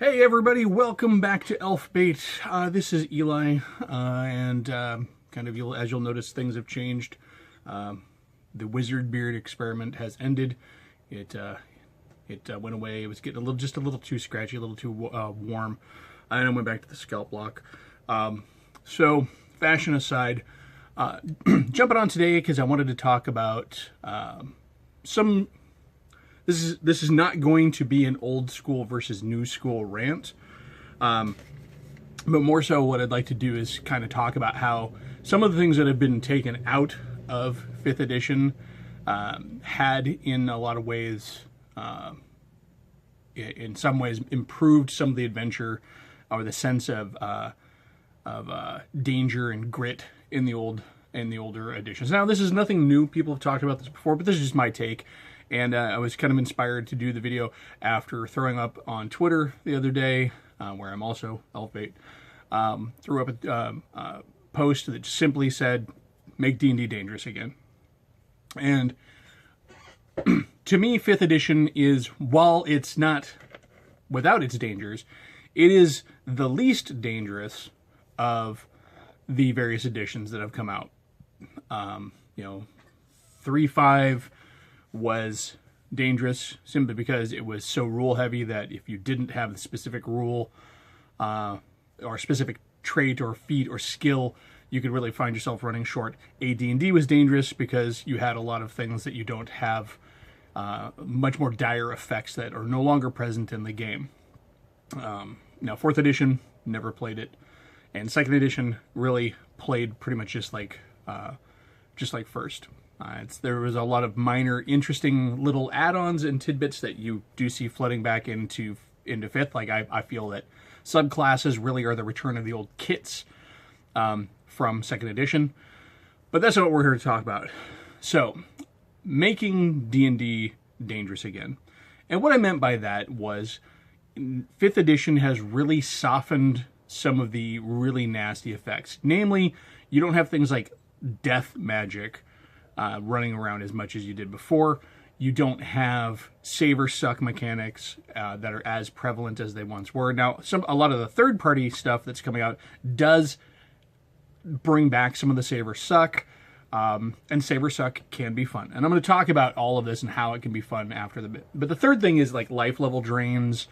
Hey everybody, welcome back to Elf Bait. This is Eli, and kind of as you'll notice, things have changed. The wizard beard experiment has ended. It went away. It was getting just a little too scratchy, a little too warm, and I went back to the scalp lock. So fashion aside, jumping on today because I wanted to talk about some. This is not going to be an old school versus new school rant, but more so what I'd like to do is kind of talk about how some of the things that have been taken out of 5th edition had in a lot of ways, in some ways, improved some of the adventure or the sense of danger and grit in the older editions. Now, this is nothing new. People have talked about this before, but this is just my take. And I was kind of inspired to do the video after throwing up on Twitter the other day, where I'm also Elfbait, threw up a post that simply said, make D&D dangerous again. And to me, 5th edition is, while it's not without its dangers, it is the least dangerous of the various editions that have come out. 3.5 was dangerous simply because it was so rule heavy that if you didn't have the specific rule or specific trait or feat or skill, you could really find yourself running short. AD&D was dangerous because you had a lot of things that you don't have, much more dire effects that are no longer present in the game. Now 4th edition, never played it, and 2nd edition really played pretty much just like first. There was a lot of minor, interesting little add-ons and tidbits that you do see flooding back into 5th. Like I feel that subclasses really are the return of the old kits from 2nd edition. But that's not what we're here to talk about. So, making D&D dangerous again. And what I meant by that was 5th edition has really softened some of the really nasty effects. Namely, you don't have things like death magic running around as much as you did before. You don't have save or suck mechanics that are as prevalent as they once were. Now, a lot of the third-party stuff that's coming out does bring back some of the save or suck, and save or suck can be fun. And I'm going to talk about all of this and how it can be fun after the bit. But the third thing is like life level drains,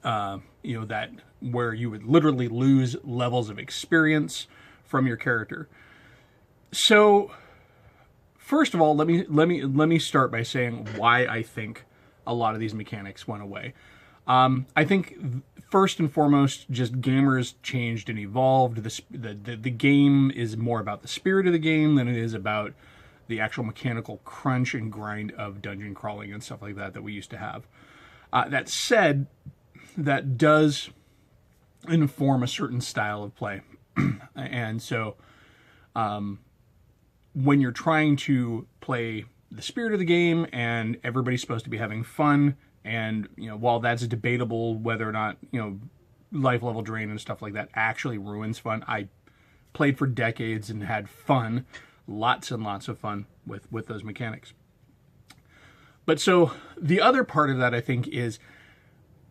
that where you would literally lose levels of experience from your character. So, first of all, let me start by saying why I think a lot of these mechanics went away. I think first and foremost, just gamers changed and evolved. The game is more about the spirit of the game than it is about the actual mechanical crunch and grind of dungeon crawling and stuff like that we used to have. That said, that does inform a certain style of play, and so. When you're trying to play the spirit of the game and everybody's supposed to be having fun, and while that's debatable whether or not life level drain and stuff like that actually ruins fun, I played for decades and had fun, lots and lots of fun with those mechanics. But so the other part of that, I think, is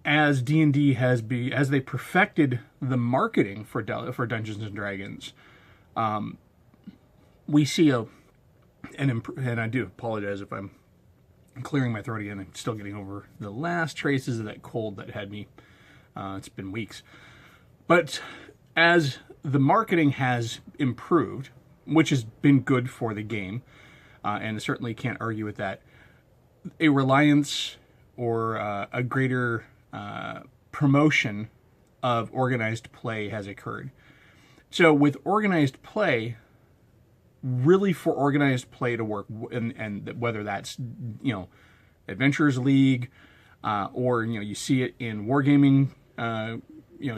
as D&D as they perfected the marketing for Dungeons and Dragons. We see and I do apologize if I'm clearing my throat again. I'm still getting over the last traces of that cold that had me. It's been weeks. But as the marketing has improved, which has been good for the game, and I certainly can't argue with that, a reliance or a greater promotion of organized play has occurred. So with organized play, really for organized play to work, and whether that's Adventurers League, or you see it in wargaming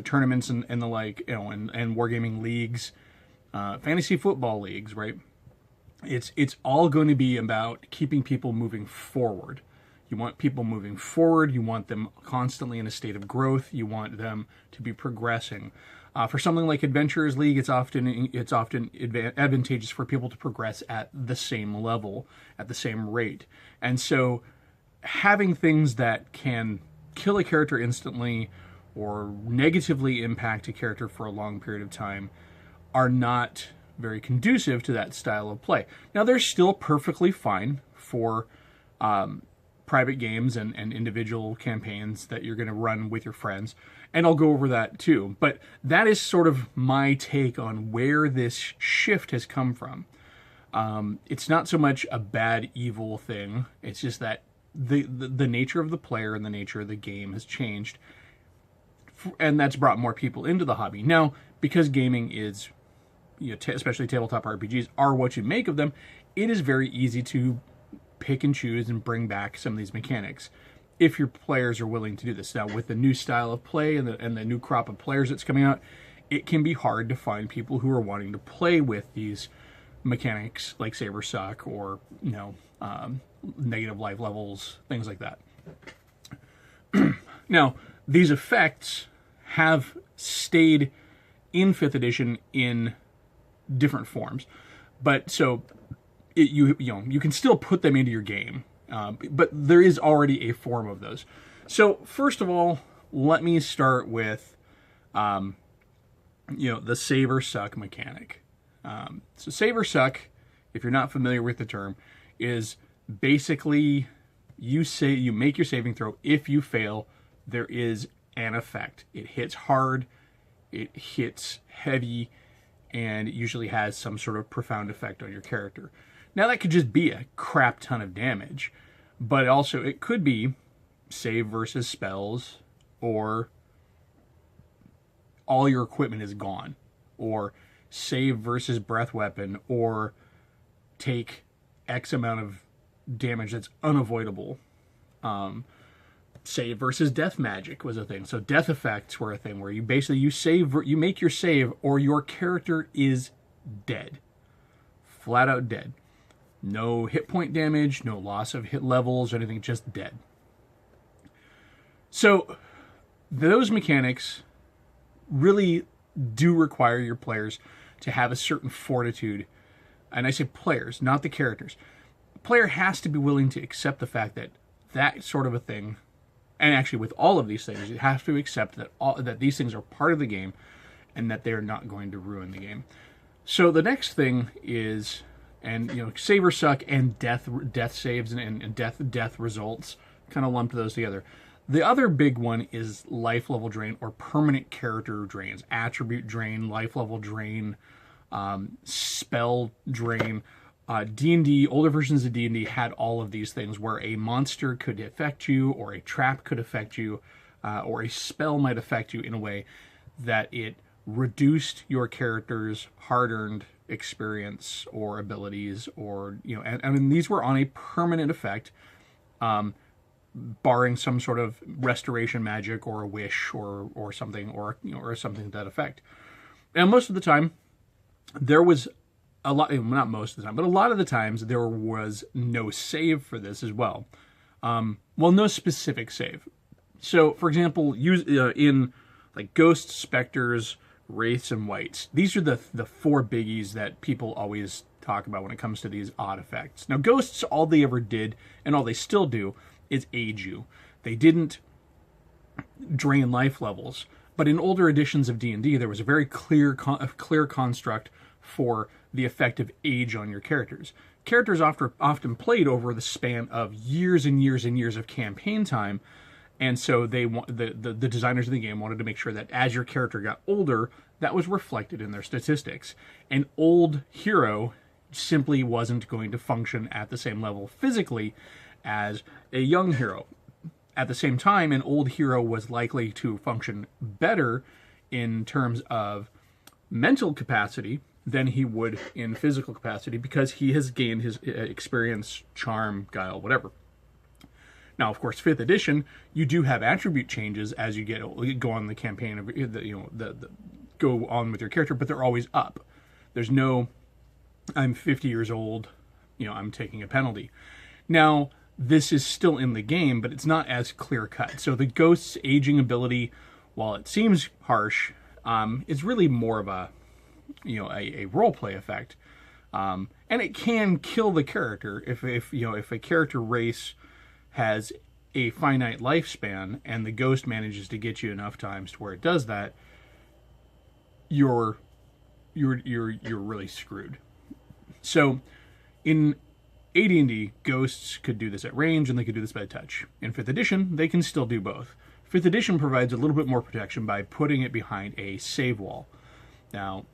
tournaments and the like, and wargaming leagues, fantasy football leagues, right? It's all going to be about keeping people moving forward. You want people moving forward. You want them constantly in a state of growth. You want them to be progressing. For something like Adventurers League, it's often advantageous for people to progress at the same level, at the same rate. And so having things that can kill a character instantly or negatively impact a character for a long period of time are not very conducive to that style of play. Now, they're still perfectly fine for private games and individual campaigns that you're going to run with your friends, and I'll go over that too. But that is sort of my take on where this shift has come from. It's not so much a bad, evil thing. It's just that the nature of the player and the nature of the game has changed, and that's brought more people into the hobby. Now, because gaming is, especially tabletop RPGs, are what you make of them, it is very easy to pick and choose and bring back some of these mechanics if your players are willing to do this. Now, with the new style of play and the new crop of players that's coming out, it can be hard to find people who are wanting to play with these mechanics like Save or Suck or negative life levels, things like that. Now, these effects have stayed in 5th edition in different forms, but so you can still put them into your game, but there is already a form of those. So first of all, let me start with the Save or Suck mechanic. So Save or Suck, if you're not familiar with the term, is basically you make your saving throw. If you fail, there is an effect. It hits hard, it hits heavy, and it usually has some sort of profound effect on your character. Now, that could just be a crap ton of damage, but also it could be save versus spells, or all your equipment is gone, or save versus breath weapon, or take X amount of damage that's unavoidable. Save versus death magic was a thing. So death effects were a thing where you make your save, or your character is dead. Flat out dead. No hit point damage, no loss of hit levels or anything, just dead. So those mechanics really do require your players to have a certain fortitude. And I say players, not the characters. The player has to be willing to accept the fact that that sort of a thing, and actually with all of these things, you have to accept that these things are part of the game and that they're not going to ruin the game. So the next thing is, and Save or Suck and death saves and death results, kind of lumped those together. The other big one is life level drain or permanent character drains, attribute drain, life level drain, spell drain. D&D, older versions of D&D had all of these things where a monster could affect you, or a trap could affect you, or a spell might affect you in a way that it reduced your character's hard-earned experience or abilities, or and these were on a permanent effect, barring some sort of restoration magic or a wish or something, or something to that effect. And most of the time there was a lot, not most of the time, but a lot of the times there was no save for this as well. No specific save. So for example, in like ghosts, specters, wraiths, and wights. These are the 4 biggies that people always talk about when it comes to these odd effects. Now, ghosts, all they ever did, and all they still do, is age you. They didn't drain life levels, but in older editions of D&D, there was a very clear construct for the effect of age on your characters. Characters often played over the span of years and years and years of campaign time. And so the designers of the game wanted to make sure that as your character got older, that was reflected in their statistics. An old hero simply wasn't going to function at the same level physically as a young hero. At the same time, an old hero was likely to function better in terms of mental capacity than he would in physical capacity, because he has gained his experience, charm, guile, whatever. Now, of course, 5th edition, you do have attribute changes as you go on the campaign, go on with your character, but they're always up. There's no, I'm 50 years old, I'm taking a penalty. Now, this is still in the game, but it's not as clear cut. So the ghost's aging ability, while it seems harsh, is really more of a role play effect, and it can kill the character if a character race has a finite lifespan and the ghost manages to get you enough times to where it does that, you're really screwed. So in AD&D, ghosts could do this at range and they could do this by touch. In 5th edition, they can still do both. 5th edition provides a little bit more protection by putting it behind a save wall. Now,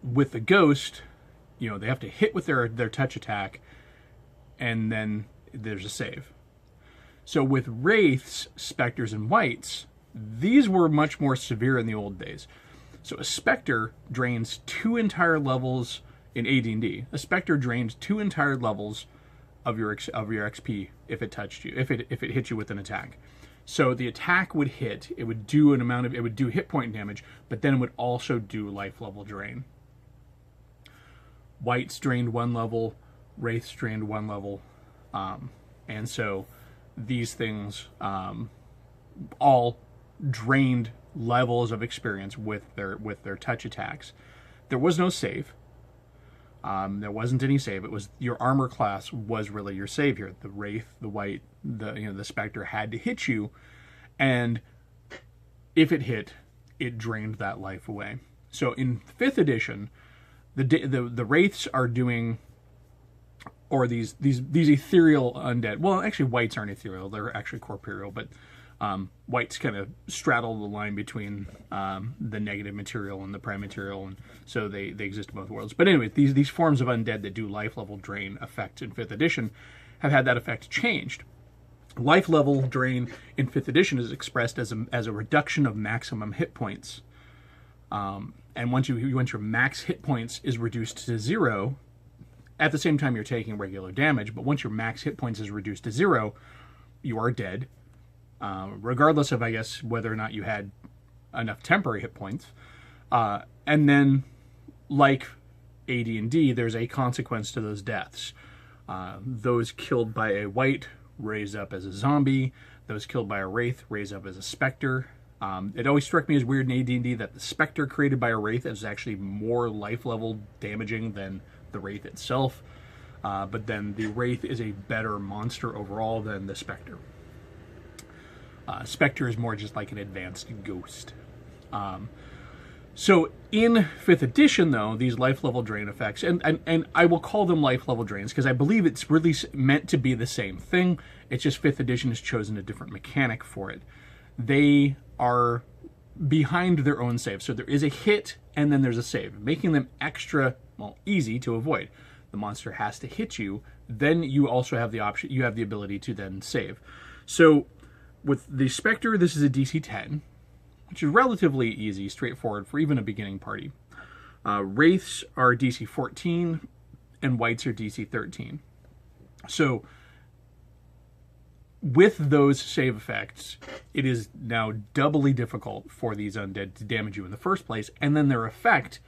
with the ghost, you know, they have to hit with their touch attack, and then there's a save. So with wraiths, specters, and wights, these were much more severe in the old days. So a specter drains 2 entire levels in AD&D. A specter drains 2 entire levels of your XP if it touched you, if it hit you with an attack. So the attack would hit, it would do hit point damage, but then it would also do life level drain. Wights drained 1 level, wraiths drained 1 level, and so these things all drained levels of experience with their touch attacks. There was no save. There wasn't any save. It was your armor class was really your save here. The wraith, the wight, the specter had to hit you, and if it hit, it drained that life away. So in 5th edition, the wraiths are doing, or these ethereal undead. Well, actually, wights aren't ethereal; they're actually corporeal. But wights kind of straddle the line between the negative material and the prime material, and so they exist in both worlds. But anyway, these forms of undead that do life level drain effect in 5th edition have had that effect changed. Life level drain in 5th edition is expressed as a reduction of maximum hit points. And once your max hit points is reduced to 0, at the same time you're taking regular damage, but once your max hit points is reduced to 0, you are dead, regardless of, I guess, whether or not you had enough temporary hit points. And then, like AD&D, there's a consequence to those deaths. Those killed by a wight raise up as a zombie. Those killed by a wraith raise up as a specter. It always struck me as weird in AD&D that the specter created by a wraith is actually more life level damaging than the wraith itself. But then the wraith is a better monster overall than the specter. Specter is more just like an advanced ghost. So in 5th edition, though, these life level drain effects, and I will call them life level drains because I believe it's really meant to be the same thing. It's just 5th edition has chosen a different mechanic for it. They are behind their own save. So there is a hit and then there's a save, making them extra, easy to avoid. The monster has to hit you, then you also have the option, you have the ability to then save. So with the Spectre, this is a DC 10, which is relatively easy, straightforward for even a beginning party. Wraiths are DC 14 and wights are DC 13. So with those save effects, it is now doubly difficult for these undead to damage you in the first place, and then their effect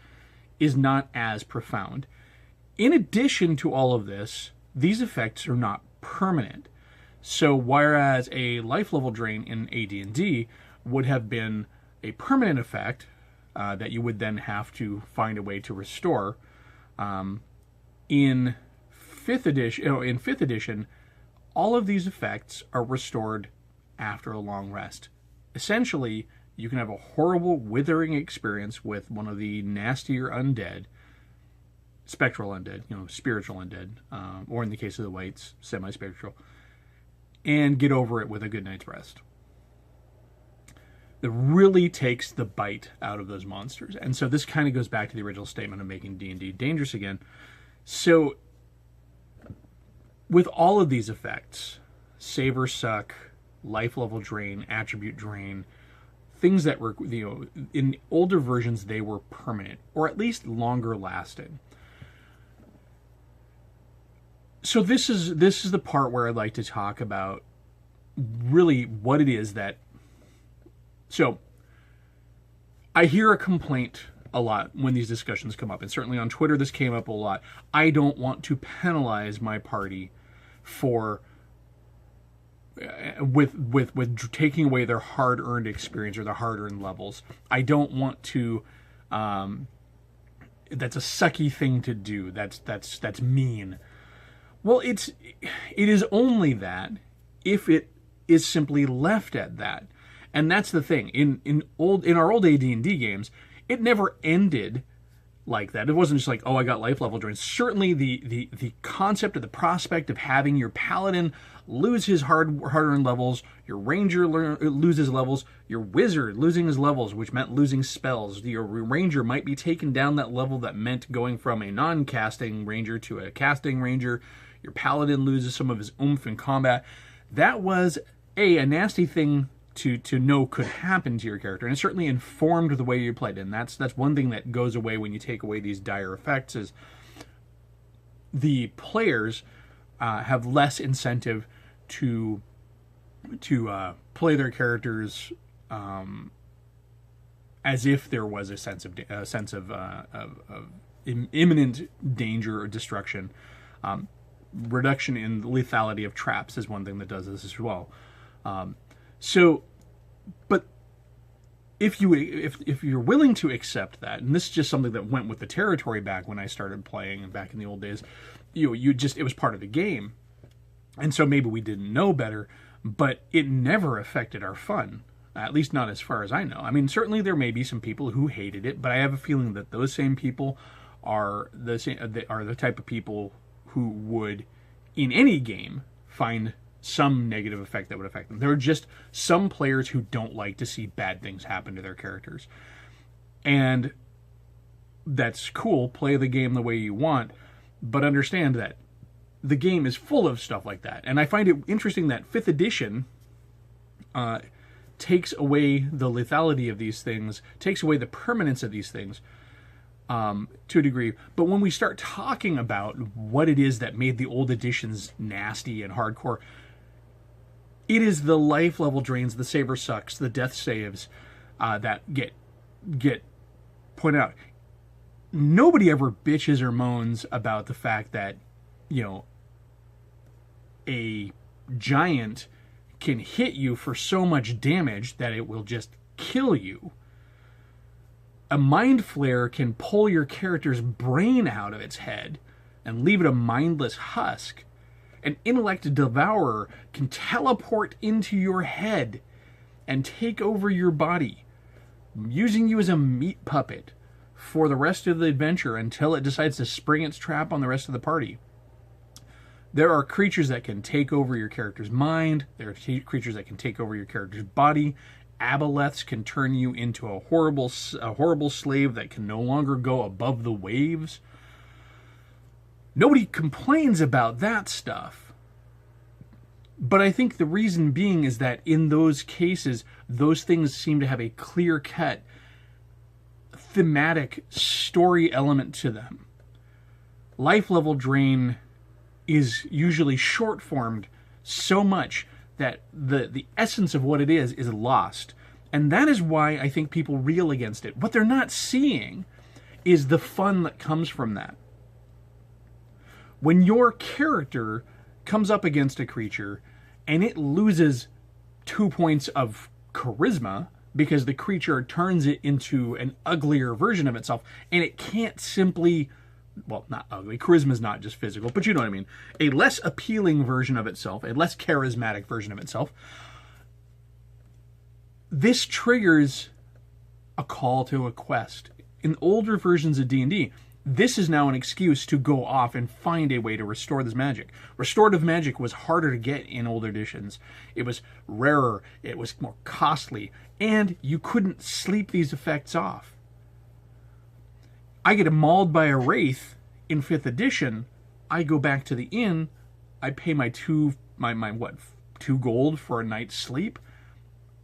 is not as profound. In addition to all of this, these effects are not permanent. So whereas a life level drain in AD&D would have been a permanent effect that you would then have to find a way to restore, in 5th edition, all of these effects are restored after a long rest. Essentially, you can have a horrible withering experience with one of the nastier undead, spectral undead, spiritual undead, or in the case of the wights, semi-spiritual, and get over it with a good night's rest. That really takes the bite out of those monsters. And so this kind of goes back to the original statement of making D&D dangerous again. So with all of these effects, save or suck, life level drain, attribute drain, things that were, in older versions, they were permanent, or at least longer lasting. So this is the part where I'd like to talk about really what it is that... So, I hear a complaint a lot when these discussions come up, and certainly on Twitter this came up a lot. I don't want to penalize my party for with taking away their hard-earned experience or their hard-earned levels. I don't want to. That's a sucky thing to do. That's mean. Well, it is only that if it is simply left at that. And that's the thing. In our old AD&D games, it never ended like that. It wasn't just like, oh, I got life level drains. Certainly the concept of the prospect of having your paladin lose his hard-earned levels, your ranger loses levels, your wizard losing his levels, which meant losing spells. Your ranger might be taken down that level that meant going from a non-casting ranger to a casting ranger. Your paladin loses some of his oomph in combat. That was a nasty thing to know could happen to your character, and it certainly informed the way you played. And that's one thing that goes away when you take away these dire effects, is the players have less incentive to play their characters as if there was a sense of imminent danger or destruction. Reduction in the lethality of traps is one thing that does this as well. But if you're willing to accept that, and this is just something that went with the territory back when I started playing and back in the old days, it was part of the game, and so maybe we didn't know better, but it never affected our fun, at least not as far as I know. I mean, certainly there may be some people who hated it, but I have a feeling that those same people are the type of people who would, in any game, find some negative effect that would affect them. There are just some players who don't like to see bad things happen to their characters. And that's cool. Play the game the way you want, but understand that the game is full of stuff like that. And I find it interesting that 5th edition takes away the lethality of these things, takes away the permanence of these things, to a degree. But when we start talking about what it is that made the old editions nasty and hardcore, it is the life level drains, the saber sucks, the death saves that get pointed out. Nobody ever bitches or moans about the fact that, a giant can hit you for so much damage that it will just kill you. A mind flare can pull your character's brain out of its head and leave it a mindless husk. An intellect devourer can teleport into your head and take over your body, using you as a meat puppet for the rest of the adventure until it decides to spring its trap on the rest of the party. There are creatures that can take over your character's mind. There are creatures that can take over your character's body. Aboleths can turn you into a horrible slave that can no longer go above the waves. Nobody complains about that stuff. But I think the reason being is that in those cases, those things seem to have a clear-cut thematic story element to them. Life level drain is usually short-formed so much that the essence of what it is lost. And that is why I think people reel against it. What they're not seeing is the fun that comes from that. When your character comes up against a creature and it loses 2 points of charisma because the creature turns it into an uglier version of itself, and it can't simply, well, not ugly, charisma is not just physical, but you know what I mean, a less appealing version of itself, a less charismatic version of itself, this triggers a call to a quest. In older versions of D&D, this is now an excuse to go off and find a way to restore this magic. Restorative magic was harder to get in older editions. It was rarer, it was more costly, and you couldn't sleep these effects off. I get mauled by a wraith in 5th edition, I go back to the inn, I pay my 2 gold for a night's sleep,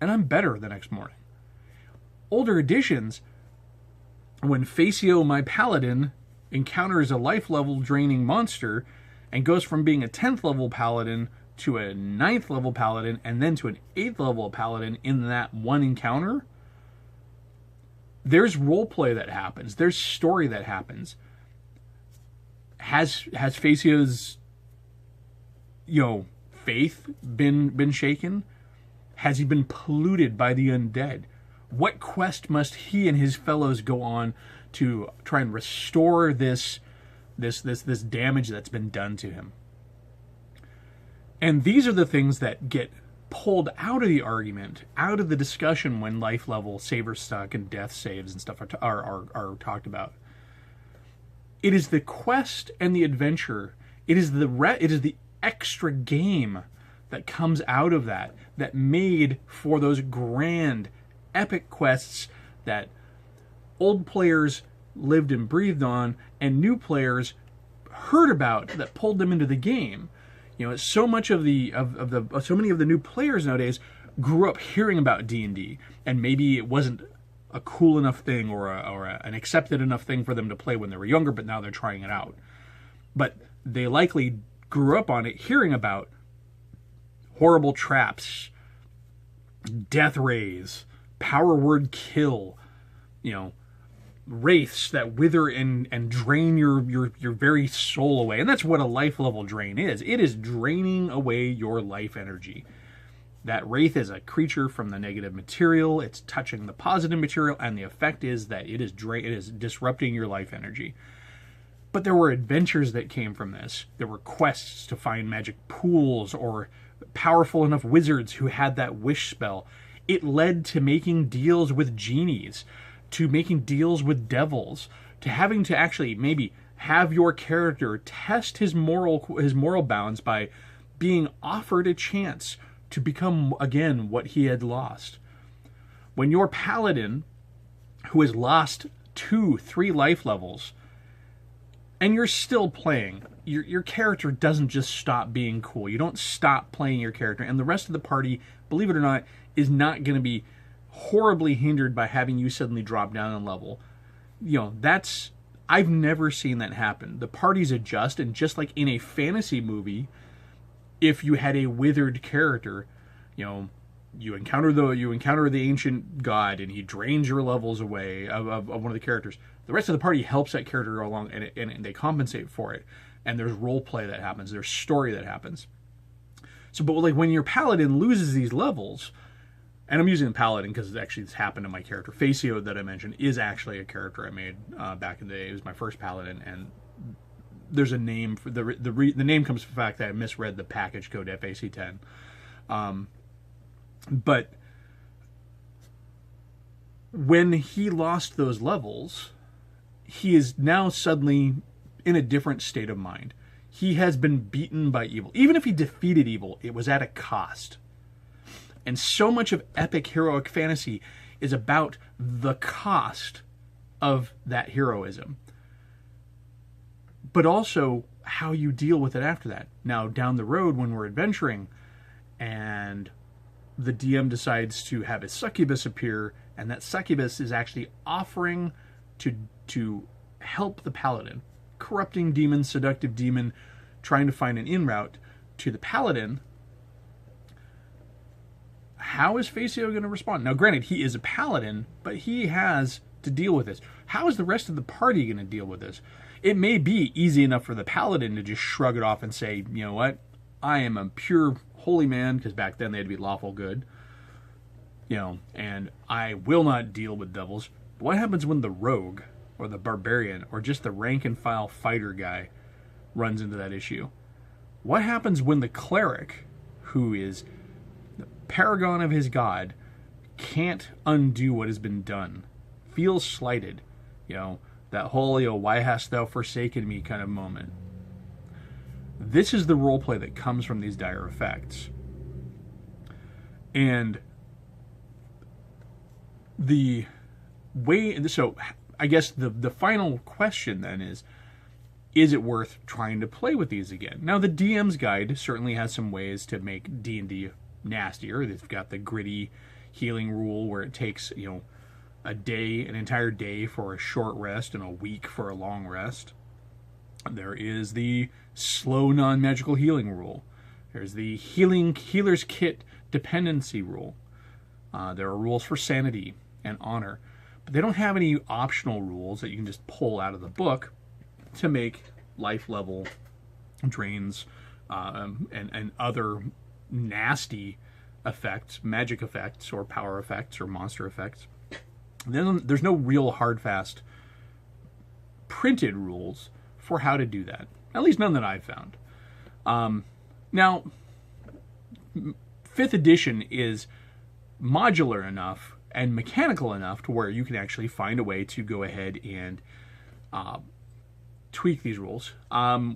and I'm better the next morning. Older editions, when Facio, my paladin, encounters a life level draining monster and goes from being a 10th level paladin to a 9th level paladin and then to an 8th level paladin in that one encounter, there's roleplay that happens. There's story that happens. Has Facio's faith been shaken? Has he been polluted by the undead? What quest must he and his fellows go on to try and restore this damage that's been done to him? And these are the things that get pulled out of the argument, out of the discussion when life level saver stuck and death saves and stuff are talked about. It is the quest and the adventure. It is the extra game that comes out of that made for those grand, epic quests that old players lived and breathed on, and new players heard about, that pulled them into the game. You know, so much of so many of the new players nowadays grew up hearing about D&D, and maybe it wasn't a cool enough thing or an accepted enough thing for them to play when they were younger, but now they're trying it out. But they likely grew up on it, hearing about horrible traps, death rays, power word kill, you know, wraiths that wither and drain your very soul away. And that's what a life level drain is. It is draining away your life energy. That wraith is a creature from the negative material. It's touching the positive material, and the effect is that it is disrupting your life energy. But there were adventures that came from this. There were quests to find magic pools or powerful enough wizards who had that wish spell. It led to making deals with genies, to making deals with devils, to having to actually maybe have your character test his moral bounds by being offered a chance to become again what he had lost. When your paladin, who has lost 2-3 life levels, and you're still playing, your character doesn't just stop being cool. You don't stop playing your character, and the rest of the party, believe it or not, is not going to be horribly hindered by having you suddenly drop down in level. You know, I've never seen that happen. The parties adjust, and just like in a fantasy movie, if you had a withered character, you know, you encounter the ancient god and he drains your levels away of one of the characters. The rest of the party helps that character go along, and they compensate for it. And there's role play that happens. There's story that happens. So, but like when your paladin loses these levels, and I'm using the paladin because it's happened to my character. Facio, that I mentioned, is actually a character I made back in the day. It was my first paladin, and there's a name for the name comes from the fact that I misread the package code FAC10. But when he lost those levels, he is now suddenly in a different state of mind. He has been beaten by evil. Even if he defeated evil, it was at a cost. And so much of epic heroic fantasy is about the cost of that heroism, but also how you deal with it after that. Now, down the road when we're adventuring and the DM decides to have a succubus appear, and that succubus is actually offering to help the paladin, corrupting demon, seductive demon, trying to find an in route to the paladin, how is Facio going to respond? Now, granted, he is a paladin, but he has to deal with this. How is the rest of the party going to deal with this? It may be easy enough for the paladin to just shrug it off and say, you know what, I am a pure holy man, because back then they had to be lawful good, you know, and I will not deal with devils. But what happens when the rogue or the barbarian or just the rank and file fighter guy runs into that issue? What happens when the cleric, who is the paragon of his god, can't undo what has been done, feels slighted, you know, that whole, you know, why hast thou forsaken me kind of moment? This is the roleplay that comes from these dire effects. And the way, so I guess the final question then is it worth trying to play with these again? Now, the DM's Guide certainly has some ways to make D&D nastier. They've got the gritty healing rule where it takes, you know, an entire day for a short rest and a week for a long rest. There is the slow non-magical healing rule. There's the healer's kit dependency rule. There are rules for sanity and honor, but they don't have any optional rules that you can just pull out of the book to make life level drains and other nasty effects, magic effects or power effects or monster effects. Then there's no real hard fast printed rules for how to do that. At least none that I've found. Now, 5th edition is modular enough and mechanical enough to where you can actually find a way to go ahead and tweak these rules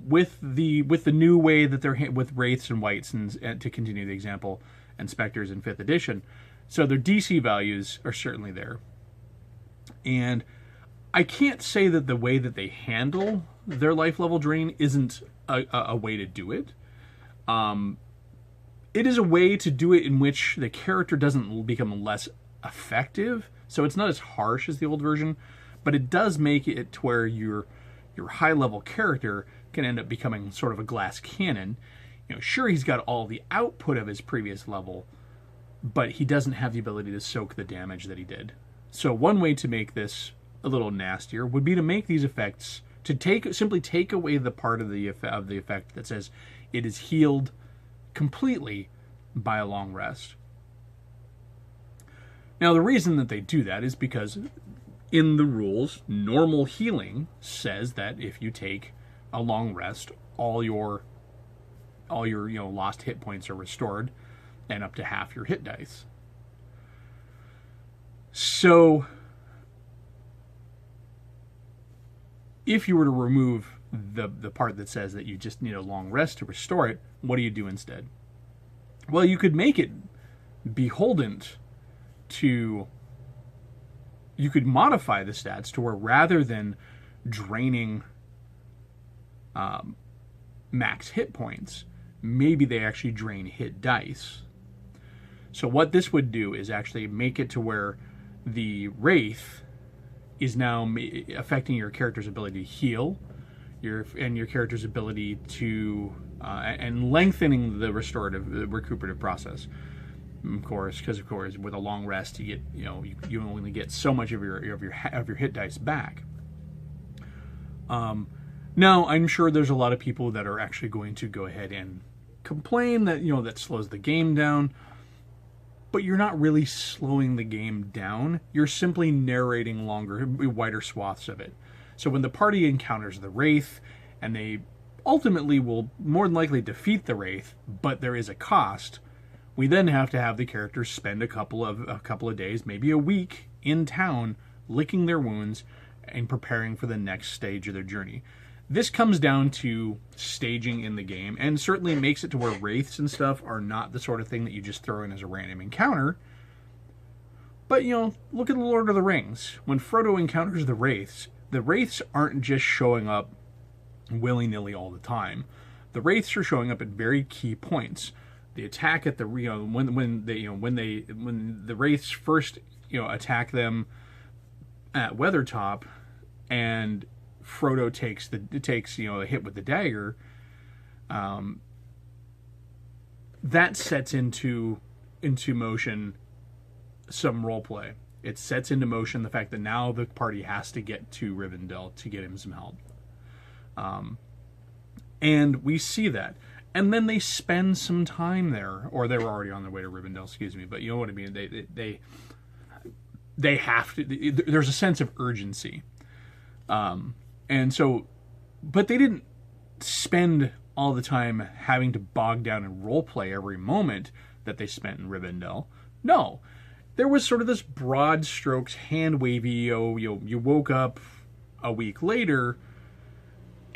with the new way that they're with wraiths and wights, and to continue the example, and specters in 5th edition. So their DC values are certainly there, and I can't say that the way that they handle their life level drain isn't a way to do it. It is a way to do it in which the character doesn't become less effective, so it's not as harsh as the old version, but it does make it to where your high-level character can end up becoming sort of a glass cannon. You know, sure, he's got all the output of his previous level, but he doesn't have the ability to soak the damage that he did. So one way to make this a little nastier would be to make these effects, to simply take away the part of the effect that says it is healed completely by a long rest. Now, the reason that they do that is because in the rules, normal healing says that if you take a long rest, all your lost hit points are restored, and up to half your hit dice. So, if you were to remove the part that says that you just need a long rest to restore it, what do you do instead? Well, you could make it beholden to... You could modify the stats to where rather than draining max hit points, maybe they actually drain hit dice. So what this would do is actually make it to where the Wraith is now affecting your character's ability to heal, your character's ability to and lengthening the recuperative process. Of course, because with a long rest, you get you only get so much of your hit dice back. Now, I'm sure there's a lot of people that are actually going to go ahead and complain that that slows the game down. But you're not really slowing the game down. You're simply narrating wider swaths of it. So when the party encounters the Wraith, and they ultimately will more than likely defeat the Wraith, but there is a cost, we then have to have the characters spend a couple of days, maybe a week, in town, licking their wounds and preparing for the next stage of their journey. This comes down to staging in the game, and certainly makes it to where wraiths and stuff are not the sort of thing that you just throw in as a random encounter. But, look at the Lord of the Rings. When Frodo encounters the wraiths aren't just showing up willy-nilly all the time. The wraiths are showing up at very key points. The attack at the when the wraiths first attack them at Weathertop, and Frodo takes a hit with the dagger, that sets into motion some role play. It sets into motion the fact that now the party has to get to Rivendell to get him some help, and we see that. And then they spend some time there, or they were already on their way to Rivendell, excuse me. But you know what I mean. They have to. There's a sense of urgency, and so, but they didn't spend all the time having to bog down and role play every moment that they spent in Rivendell. No, there was sort of this broad strokes, hand wavy. You woke up a week later,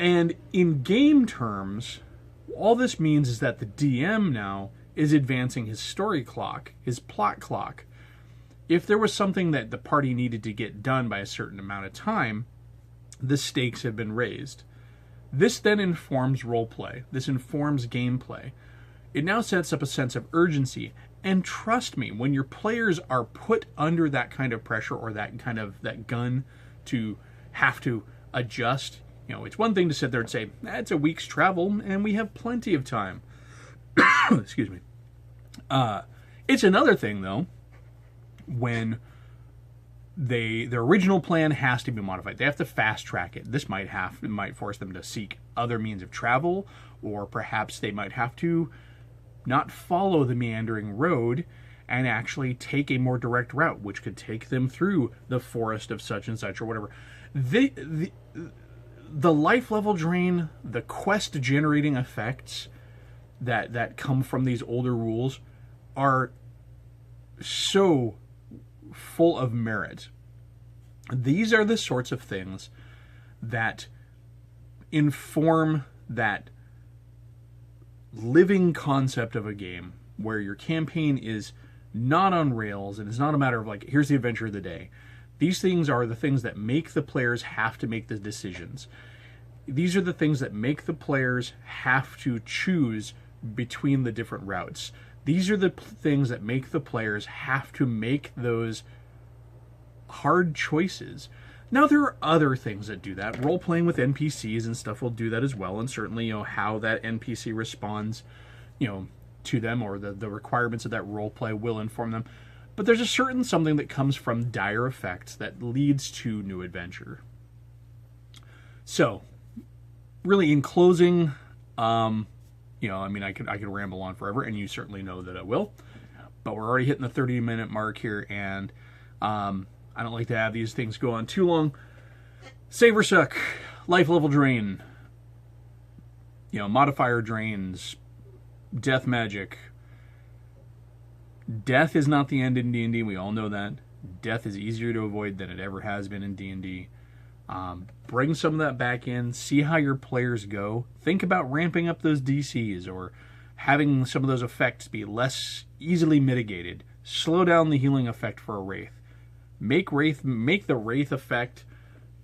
and in game terms, all this means is that the DM now is advancing his story clock, his plot clock. If there was something that the party needed to get done by a certain amount of time, the stakes have been raised. This then informs roleplay. This informs gameplay. It now sets up a sense of urgency. And trust me, when your players are put under that kind of pressure or that gun to have to adjust, it's one thing to sit there and say, it's a week's travel and we have plenty of time. Excuse me. It's another thing, though, when their original plan has to be modified. They have to fast track it. This might force them to seek other means of travel, or perhaps they might have to not follow the meandering road and actually take a more direct route, which could take them through the forest of such and such or whatever. The life level drain, the quest generating effects that come from these older rules are so full of merit. These are the sorts of things that inform that living concept of a game where your campaign is not on rails and it's not a matter of like, here's the adventure of the day. These things are the things that make the players have to make the decisions. These are the things that make the players have to choose between the different routes. These are the things that make the players have to make those hard choices. Now, there are other things that do that. Role-playing with NPCs and stuff will do that as well, and certainly, how that NPC responds, to them, or the requirements of that role-play will inform them. But there's a certain something that comes from dire effects that leads to new adventure. So, really, in closing, I could ramble on forever, and you certainly know that I will. But we're already hitting the 30-minute mark here, and I don't like to have these things go on too long. Save or suck, life level drain, modifier drains, death magic. Death is not the end in D&D. We all know that. Death is easier to avoid than it ever has been in D&D. Bring some of that back in. See how your players go. Think about ramping up those DCs or having some of those effects be less easily mitigated. Slow down the healing effect for a Wraith. Make the Wraith effect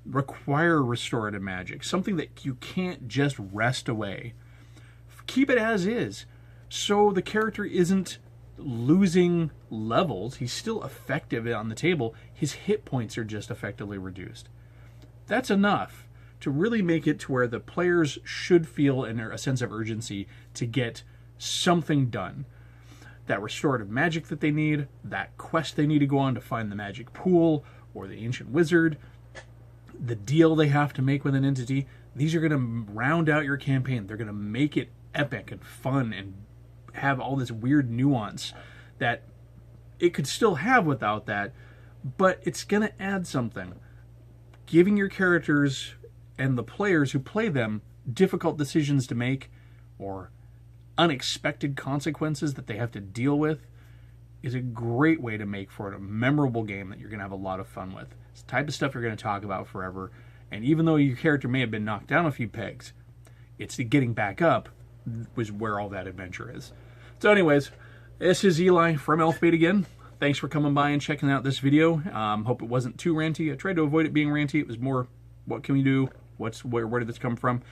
require restorative magic. Something that you can't just rest away. Keep it as is. So the character isn't losing levels. He's still effective on the table. His hit points are just effectively reduced. That's enough to really make it to where the players should feel a sense of urgency to get something done. That restorative magic that they need, that quest they need to go on to find the magic pool or the ancient wizard, the deal they have to make with an entity, these are going to round out your campaign. They're going to make it epic and fun and have all this weird nuance that it could still have without that, but it's going to add something. Giving your characters and the players who play them difficult decisions to make or unexpected consequences that they have to deal with is a great way to make for a memorable game that you're going to have a lot of fun with. It's the type of stuff you're going to talk about forever, and even though your character may have been knocked down a few pegs, it's the getting back up was where all that adventure is. So anyways, this is Eli from Elfbait again. Thanks for coming by and checking out this video. Hope it wasn't too ranty. I tried to avoid it being ranty. It was more, what can we do? Where did this come from?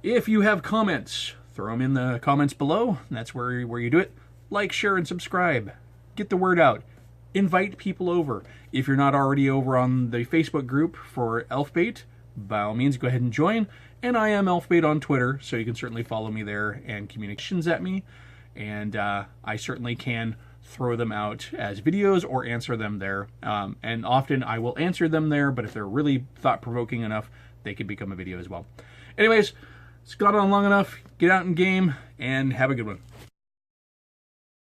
If you have comments, throw them in the comments below. That's where you do it. Like, share, and subscribe. Get the word out. Invite people over. If you're not already over on the Facebook group for Elfbait, by all means, go ahead and join. And I am Elfbait on Twitter, so you can certainly follow me there and communications at me. And I certainly can throw them out as videos or answer them there. And often I will answer them there, but if they're really thought-provoking enough, they can become a video as well. Anyways, it's gone on long enough. Get out and game, and have a good one.